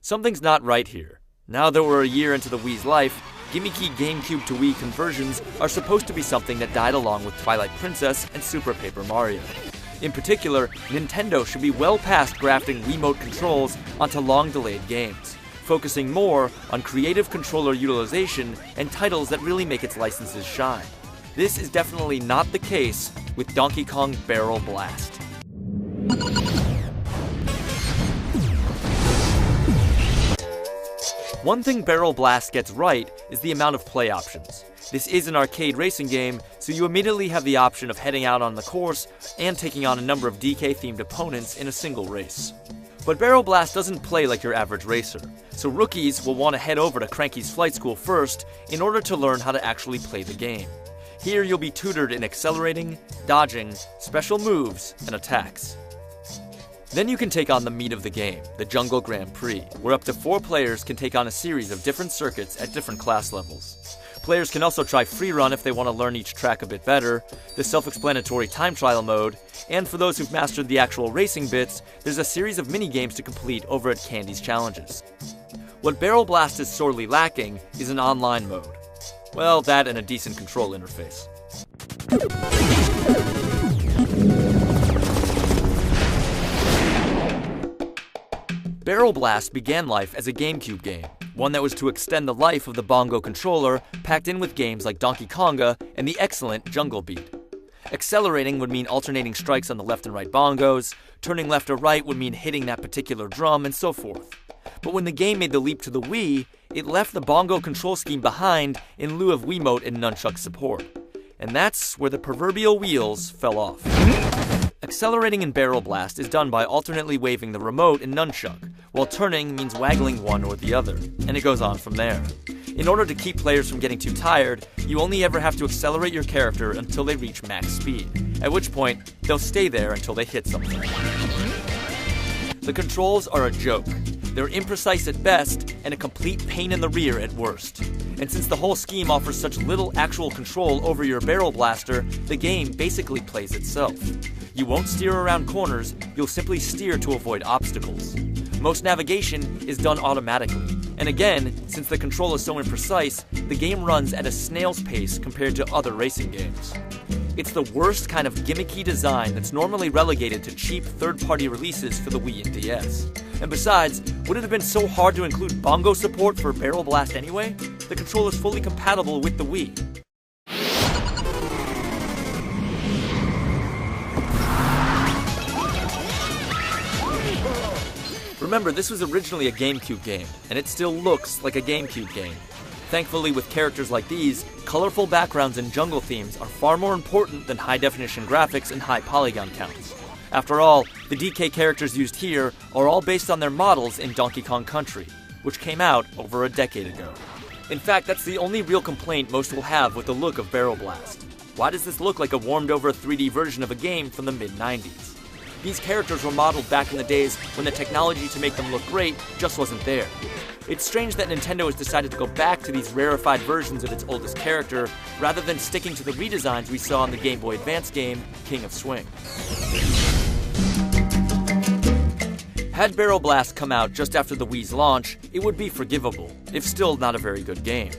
Something's not right here. Now that we're a year into the Wii's life, gimmicky GameCube to Wii conversions are supposed to be something that died along with Twilight Princess and Super Paper Mario. In particular, Nintendo should be well past grafting Wiimote controls onto long-delayed games, focusing more on creative controller utilization and titles that really make its licenses shine. This is definitely not the case with Donkey Kong Barrel Blast. One thing Barrel Blast gets right is the amount of play options. This is an arcade racing game, so you immediately have the option of heading out on the course and taking on a number of DK-themed opponents in a single race. But Barrel Blast doesn't play like your average racer, so rookies will want to head over to Cranky's Flight School first in order to learn how to actually play the game. Here you'll be tutored in accelerating, dodging, special moves, and attacks. Then you can take on the meat of the game, the Jungle Grand Prix, where up to 4 players can take on a series of different circuits at different class levels. Players can also try free run if they want to learn each track a bit better, the self-explanatory time trial mode, and for those who've mastered the actual racing bits, there's a series of mini-games to complete over at Candy's Challenges. What Barrel Blast is sorely lacking is an online mode. Well, that and a decent control interface. Barrel Blast began life as a GameCube game, one that was to extend the life of the Bongo controller, packed in with games like Donkey Konga and the excellent Jungle Beat. Accelerating would mean alternating strikes on the left and right bongos, turning left or right would mean hitting that particular drum, and so forth. But when the game made the leap to the Wii, it left the Bongo control scheme behind in lieu of Wiimote and nunchuck support. And that's where the proverbial wheels fell off. Accelerating in Barrel Blast is done by alternately waving the remote and nunchuck, while turning means waggling one or the other, and it goes on from there. In order to keep players from getting too tired, you only ever have to accelerate your character until they reach max speed, at which point, they'll stay there until they hit something. The controls are a joke. They're imprecise at best, and a complete pain in the rear at worst. And since the whole scheme offers such little actual control over your barrel blaster, the game basically plays itself. You won't steer around corners, you'll simply steer to avoid obstacles. Most navigation is done automatically. And again, since the control is so imprecise, the game runs at a snail's pace compared to other racing games. It's the worst kind of gimmicky design that's normally relegated to cheap third-party releases for the Wii and DS. And besides, would it have been so hard to include bongo support for Barrel Blast anyway? The controller is fully compatible with the Wii. Remember, this was originally a GameCube game, and it still looks like a GameCube game. Thankfully, with characters like these, colorful backgrounds and jungle themes are far more important than high-definition graphics and high polygon counts. After all, the DK characters used here are all based on their models in Donkey Kong Country, which came out over a decade ago. In fact, that's the only real complaint most will have with the look of Barrel Blast. Why does this look like a warmed-over 3D version of a game from the mid-90s? These characters were modeled back in the days when the technology to make them look great just wasn't there. It's strange that Nintendo has decided to go back to these rarefied versions of its oldest character, rather than sticking to the redesigns we saw in the Game Boy Advance game, King of Swing. Had Barrel Blast come out just after the Wii's launch, it would be forgivable, if still not a very good game.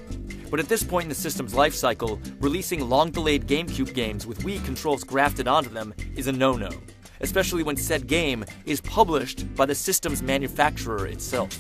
But at this point in the system's life cycle, releasing long-delayed GameCube games with Wii controls grafted onto them is a no-no, especially when said game is published by the system's manufacturer itself.